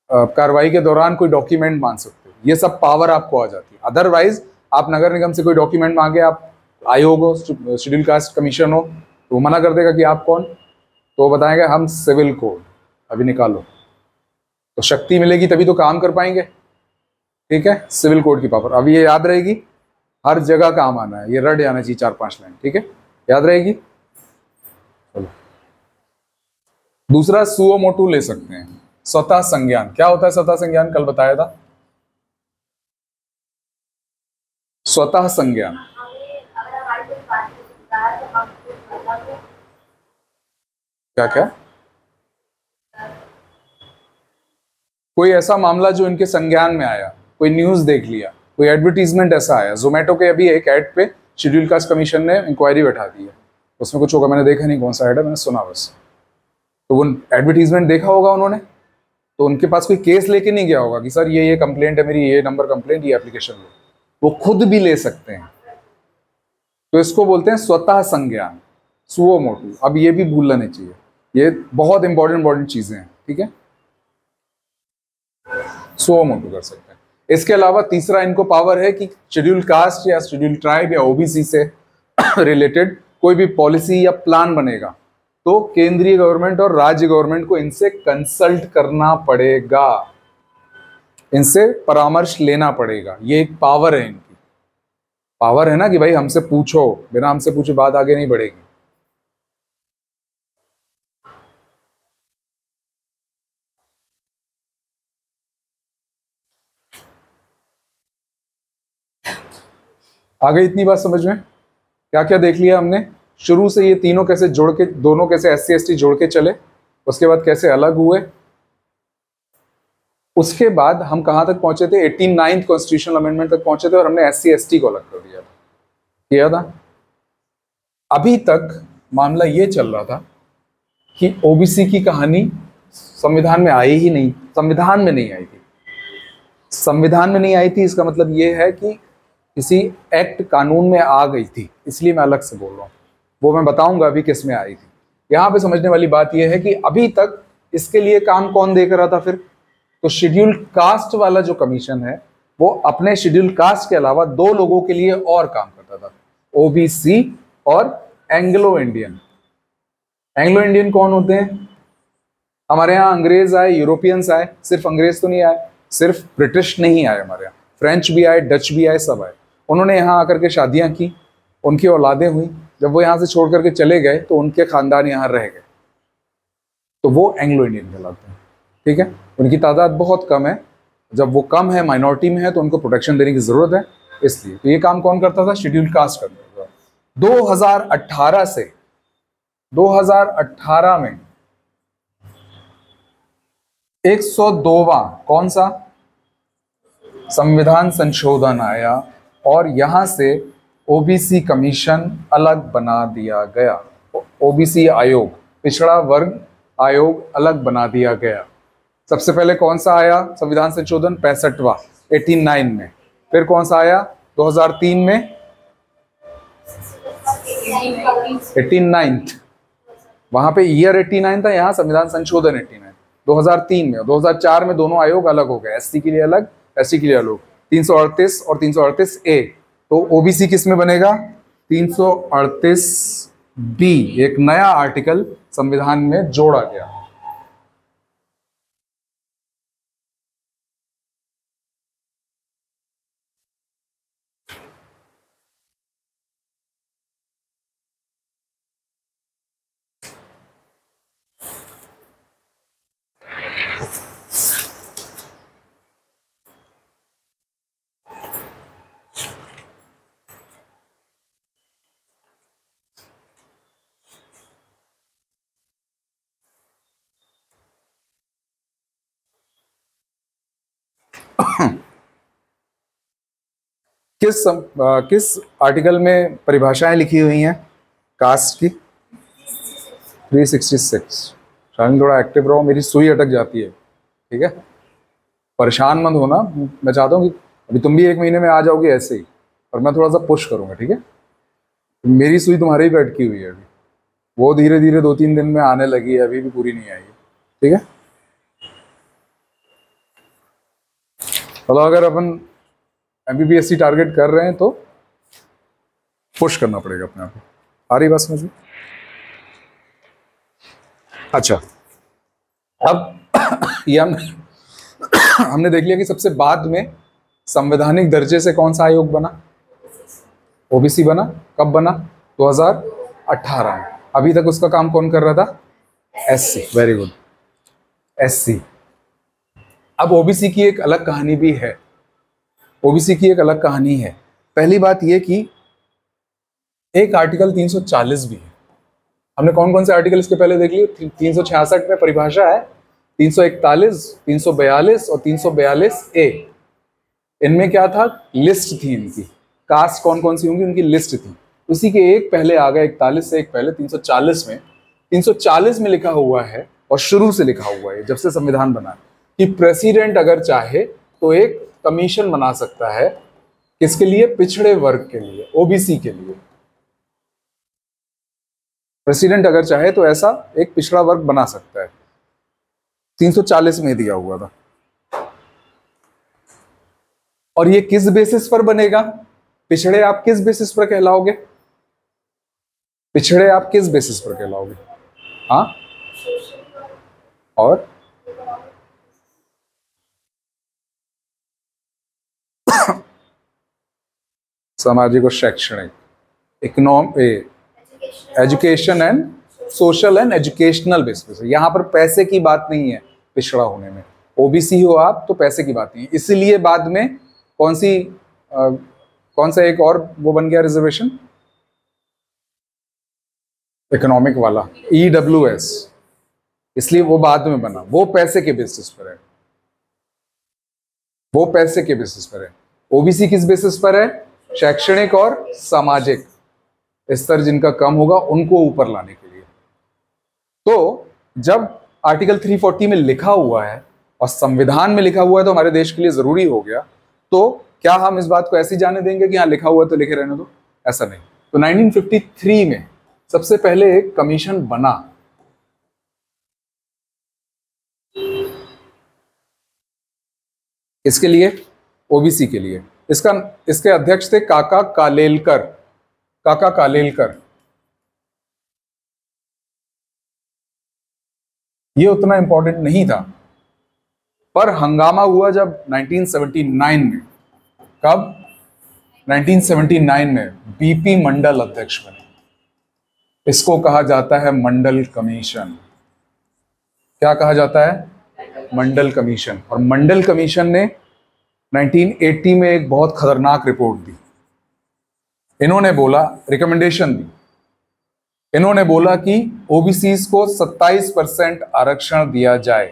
कार्रवाई के दौरान कोई डॉक्यूमेंट मांग सकते हो। ये सब पावर आपको आ जाती है। अदरवाइज आप नगर निगम से कोई डॉक्यूमेंट मांगे, आप आयोग हो, शेड्यूल कास्ट कमीशन हो, तो वो मना कर देगा कि आप कौन, तो वो बताएंगे हम सिविल कोड अभी निकालो। तो शक्ति मिलेगी तभी तो काम कर पाएंगे। ठीक है, सिविल कोड की पावर अभी ये याद रहेगी, हर जगह काम आना है, ये रट जाना चाहिए 4-5 लाइन। ठीक है, याद रहेगी। चलो, दूसरा सुओ मोटू ले सकते हैं, स्वतः संज्ञान। क्या होता है स्वतः संज्ञान? कल बताया था। स्वतः संज्ञान क्या क्या? कोई ऐसा मामला जो इनके संज्ञान में आया, कोई न्यूज देख लिया, कोई एडवर्टीजमेंट ऐसा आया। जोमेटो के अभी एक ऐड पे शेड्यूल कास्ट कमीशन ने इंक्वायरी बैठा दी है। उसमें कुछ होगा, मैंने देखा नहीं कौन सा ऐड है, मैंने सुना बस। तो वो एडवर्टीजमेंट देखा होगा उन्होंने, तो उनके पास कोई केस लेके नहीं गया होगा कि सर ये कंप्लेंट है मेरी, ये नंबर कंप्लेंट, ये एप्लीकेशन लो। वो खुद भी ले सकते हैं। तो इसको बोलते हैं स्वतः संज्ञान, सुओ मोटू। अब ये भी भूलना नहीं चाहिए, ये बहुत इंपॉर्टेंट चीजें हैं। ठीक है, सुओ मोटू कर सकते हैं। इसके अलावा तीसरा इनको पावर है कि शेड्यूल कास्ट या शेड्यूल ट्राइब या ओबीसी से रिलेटेड कोई भी पॉलिसी या प्लान बनेगा तो केंद्रीय गवर्नमेंट और राज्य गवर्नमेंट को इनसे कंसल्ट करना पड़ेगा, इनसे परामर्श लेना पड़ेगा। ये एक पावर है इनकी। पावर है ना कि भाई हमसे पूछो, बिना हमसे पूछे बात आगे नहीं बढ़ेगी। आगे इतनी बात समझ में? क्या क्या देख लिया हमने शुरू से? ये तीनों कैसे जोड़ के, दोनों कैसे एससी एसटी जोड़ के चले, उसके बाद कैसे अलग हुए, उसके बाद हम कहां तक पहुंचे थे? 89th कॉन्स्टिट्यूशनल अमेंडमेंट तक पहुंचे थे और हमने एससी एसटी को अलग कर दिया था, किया था। अभी तक मामला ये चल रहा था कि ओबीसी की कहानी संविधान में आई ही नहीं, संविधान में नहीं आई थी। संविधान में नहीं आई थी इसका मतलब ये है कि किसी एक्ट कानून में आ गई थी, इसलिए मैं अलग से बोल रहा हूँ। वो मैं बताऊंगा अभी किस में आई थी। यहाँ पे समझने वाली बात यह है कि अभी तक इसके लिए काम कौन देख रहा था फिर? तो शेड्यूल कास्ट वाला जो कमीशन है वो अपने शेड्यूल कास्ट के अलावा दो लोगों के लिए और काम करता था, ओबीसी और एंग्लो इंडियन। एंग्लो इंडियन कौन होते हैं? हमारे यहाँ अंग्रेज आए, यूरोपियंस आए, सिर्फ अंग्रेज तो नहीं आए, सिर्फ ब्रिटिश नहीं आए, हमारे यहाँ फ्रेंच भी आए, डच भी आए, सब आए। उन्होंने यहाँ आकर के शादियां की, उनकी औलादें हुई। जब वो यहाँ से छोड़ करके चले गए तो उनके खानदान यहाँ रह गए, तो वो एंग्लो इंडियन कहलाते हैं। ठीक है, उनकी तादाद बहुत कम है। जब वो कम है, माइनॉरिटी में है, तो उनको प्रोटेक्शन देने की जरूरत है, इसलिए। तो ये काम कौन करता था? शेड्यूल कास्ट करता था। 2018 से 2018 में 102वां कौन सा संविधान संशोधन आया और यहां से ओबीसी कमीशन अलग बना दिया गया, ओबीसी आयोग, पिछड़ा वर्ग आयोग अलग बना दिया गया। सबसे पहले कौन सा आया संविधान संशोधन? 65वां, 89 में। फिर कौन सा आया 2003 में? 89th। वहां पे ईयर 89 था, यहाँ संविधान संशोधन 89। 2003 में और 2004 में दोनों आयोग अलग हो गए, एससी के लिए अलग, एसटी के लिए अलग। 338 और 338 ए। तो ओबीसी किस में बनेगा? 338 बी, एक नया आर्टिकल संविधान में जोड़ा गया। किस आर्टिकल में परिभाषाएं लिखी हुई हैं कास्ट की? 366। शायद थोड़ा एक्टिव रहो, मेरी सुई अटक जाती है, ठीक है? परेशान मत होना, मैं चाहता हूँ कि अभी तुम भी 1 महीने में आ जाओगे ऐसे ही, और मैं थोड़ा सा पुश करूँगा, ठीक है? मेरी सुई तुम्हारी भी अटकी हुई है अभी, वो धीरे धीरे 2-3 दिन में आने लगी है, अभी भी पूरी नहीं आई है, ठीक है? चलो, अगर अपन MPPSC टारगेट कर रहे हैं तो पुश करना पड़ेगा अपने आप को। आ रही बात समझ में? अच्छा, अब ये हमने देख लिया कि सबसे बाद में संवैधानिक दर्जे से कौन सा आयोग बना? ओबीसी बना। कब बना? 2018 में। अभी तक उसका काम कौन कर रहा था? एससी। Very good, SC. अब ओबीसी की एक अलग कहानी भी है। ओबीसी की एक अलग कहानी है। पहली बात यह कि एक आर्टिकल 340 भी है। हमने कौन कौन से आर्टिकल इसके पहले देख लिए? 366 में परिभाषा है, 341, 342 और 342A। इनमें क्या था? लिस्ट थी इनकी, कास्ट कौन कौन सी होंगी उनकी लिस्ट थी। उसी के एक पहले आ गया, 41 से एक पहले 340 में। 340 में लिखा हुआ है, और शुरू से लिखा हुआ है जब से संविधान बना, कि प्रेसिडेंट अगर चाहे तो एक कमीशन बना सकता है। किसके लिए? पिछड़े वर्ग के लिए, ओबीसी के लिए। प्रेसिडेंट अगर चाहे तो ऐसा एक पिछड़ा वर्ग बना सकता है। 340 में दिया हुआ था। और ये किस बेसिस पर बनेगा? पिछड़े आप किस बेसिस पर कहलाओगे? पिछड़े आप किस बेसिस पर कहलाओगे? हाँ, और सामाजिक और शैक्षणिक, education and social and educational basis. यहां पर पैसे की बात नहीं है पिछड़ा होने में। ओबीसी हो आप तो पैसे की बात नहीं है। इसीलिए बाद में कौन सा एक और वो बन गया रिजर्वेशन? इकोनॉमिक वाला, EWS। इसलिए वो बाद में बना। वो पैसे के बेसिस पर है, वो पैसे के बेसिस पर है। ओबीसी किस बेसिस पर है? शैक्षणिक और सामाजिक स्तर जिनका कम होगा उनको ऊपर लाने के लिए। तो जब आर्टिकल 340 में लिखा हुआ है और संविधान में लिखा हुआ है तो हमारे देश के लिए जरूरी हो गया, तो क्या हम इस बात को ऐसे जाने देंगे कि हाँ लिखा हुआ है तो लिखे रहने दो? ऐसा नहीं। तो 1953 में सबसे पहले एक कमीशन बना। इसके लिए, ओबीसी के लिए। इसके अध्यक्ष थे काका कालेलकर। काका कालेलकर। ये उतना इंपॉर्टेंट नहीं था, पर हंगामा हुआ जब 1979 में। कब? 1979 में बीपी मंडल अध्यक्ष बने। इसको कहा जाता है मंडल कमीशन। क्या कहा जाता है? मंडल कमीशन। और मंडल कमीशन ने 1980 में एक बहुत खतरनाक रिपोर्ट दी। इन्होंने बोला, रिकमेंडेशन दी, इन्होंने बोला कि ओबीसीज को 27% आरक्षण दिया जाए,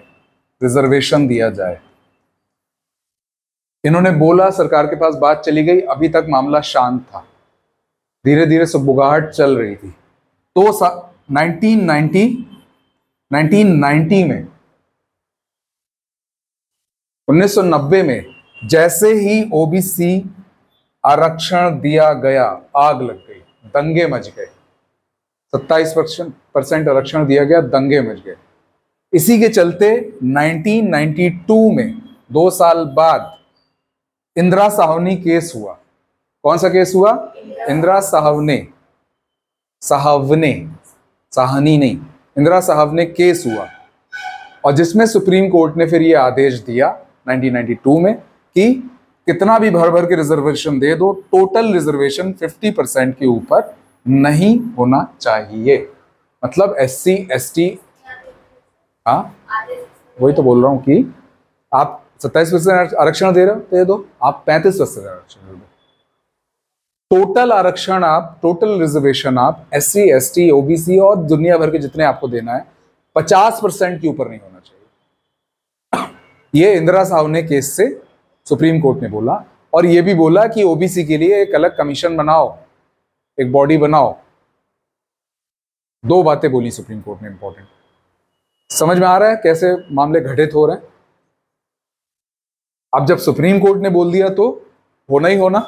रिजर्वेशन दिया जाए। इन्होंने बोला, सरकार के पास बात चली गई। अभी तक मामला शांत था, धीरे धीरे सुबुगाहट चल रही थी। तो 1990 में, 1990 में जैसे ही ओबीसी आरक्षण दिया गया, आग लग गई, दंगे मच गए। 27% आरक्षण दिया गया, दंगे मच गए। इसी के चलते 1992 में, 2 साल बाद, इंदिरा साहनी केस हुआ। कौन सा केस हुआ? इंदिरा साहनी नहीं, इंदिरा साहनी केस हुआ। और जिसमें सुप्रीम कोर्ट ने फिर ये आदेश दिया 1992 में कि कितना भी भर भर के रिजर्वेशन दे दो, टोटल रिजर्वेशन 50% के ऊपर नहीं होना चाहिए। मतलब SC ST, हाँ वही तो बोल रहा हूं कि आप 27% आरक्षण दे रहे हो, दे दो। आप 35% आरक्षण दे दो। टोटल आरक्षण आप, टोटल रिजर्वेशन आप SC ST OBC और दुनिया भर के जितने आपको देना है, 50% के ऊपर नहीं होना चाहिए। ये इंदिरा साहनी केस से सुप्रीम कोर्ट ने बोला। और ये भी बोला कि ओबीसी के लिए एक अलग कमीशन बनाओ, एक बॉडी बनाओ। दो बातें बोली सुप्रीम कोर्ट ने इंपॉर्टेंट। समझ में आ रहा है कैसे मामले घटित हो रहे हैं? अब जब सुप्रीम कोर्ट ने बोल दिया तो होना ही होना।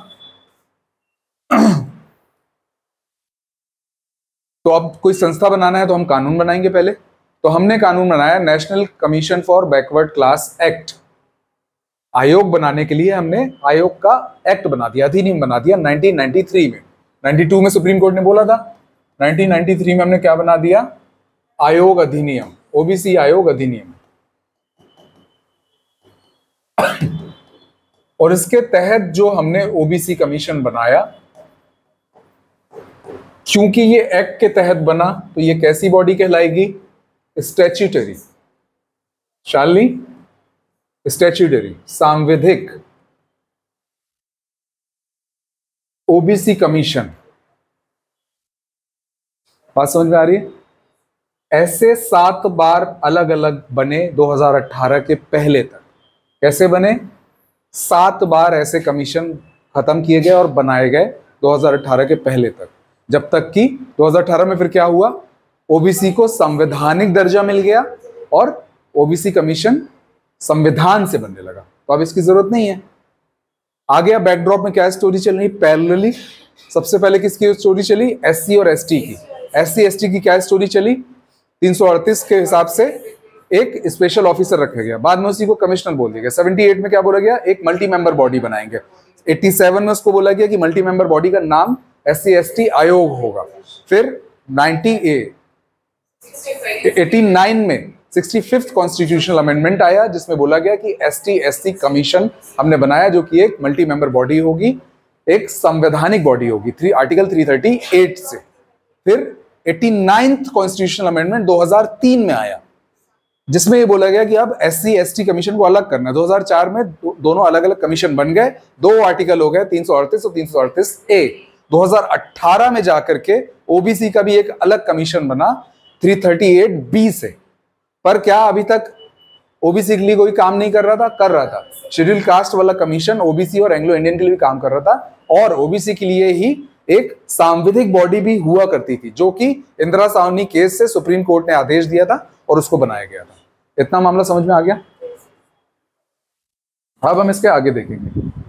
तो अब कोई संस्था बनाना है तो हम कानून बनाएंगे पहले। तो हमने कानून बनाया national commission for backward class act. आयोग बनाने के लिए हमने आयोग का एक्ट बना दिया, अधिनियम बना दिया 1993 में। 92 में सुप्रीम कोर्ट ने बोला था, 1993 में हमने क्या बना दिया? आयोग अधिनियम, ओबीसी आयोग अधिनियम। और इसके तहत जो हमने ओबीसी कमीशन बनाया, क्योंकि ये एक्ट के तहत बना तो ये कैसी बॉडी कहलाएगी? स्टैच्यूटरी, शालिनी, स्टैच्यूटरी, सांविधिक ओबीसी कमीशन। बात समझ में आ रही है? ऐसे 7 बार अलग अलग बने 2018 के पहले तक। कैसे बने? 7 बार ऐसे कमीशन खत्म किए गए और बनाए गए 2018 के पहले तक। जब तक कि 2018 में फिर क्या हुआ? ओबीसी को संवैधानिक दर्जा मिल गया और ओबीसी कमीशन संविधान से बनने लगा। तो अब इसकी जरूरत नहीं है। आगे अब बैकड्रॉप में क्या स्टोरी चल रही? पैरेलली सबसे पहले किसकी स्टोरी चली? एससी और एसटी की। एससी एसटी की क्या स्टोरी चली? 338 के हिसाब से एक स्पेशल ऑफिसर रखा गया, बाद में उसी को कमिश्नर बोल दिया गया। 78 में क्या बोला गया? एक मल्टी मेंबर बॉडी बनाएंगे। 87 में उसको बोला गया कि मल्टी मेंबर बॉडी का नाम एससी एसटी आयोग होगा। फिर 89 में 65th कॉन्स्टिट्यूशनल अमेंडमेंट आया, जिसमें बोला गया कि एसटी एससी कमीशन हमने बनाया, जो कि एक मल्टी मेंबर बॉडी होगी, एक संवैधानिक बॉडी होगी, आर्टिकल 338 से। फिर 89th कॉन्स्टिट्यूशनल अमेंडमेंट 2003 में आया, जिसमें ये बोला गया कि अब एससी एसटी कमीशन को अलग करना है। 2004 में दोनों अलग अलग कमीशन बन गए, 2 आर्टिकल हो गए, 338 और 338 ए। 2018 में जाकर के ओबीसी का भी एक अलग कमीशन बना 338 बी से। पर क्या अभी तक ओबीसी के लिए कोई काम नहीं कर रहा था? कर रहा था। शेड्यूल कास्ट वाला कमीशन ओबीसी और एंग्लो इंडियन के लिए भी काम कर रहा था, और ओबीसी के लिए ही एक सांविधिक बॉडी भी हुआ करती थी, जो कि इंदिरा साहनी केस से सुप्रीम कोर्ट ने आदेश दिया था और उसको बनाया गया था। इतना मामला समझ में आ गया? अब हम इसके आगे देखेंगे।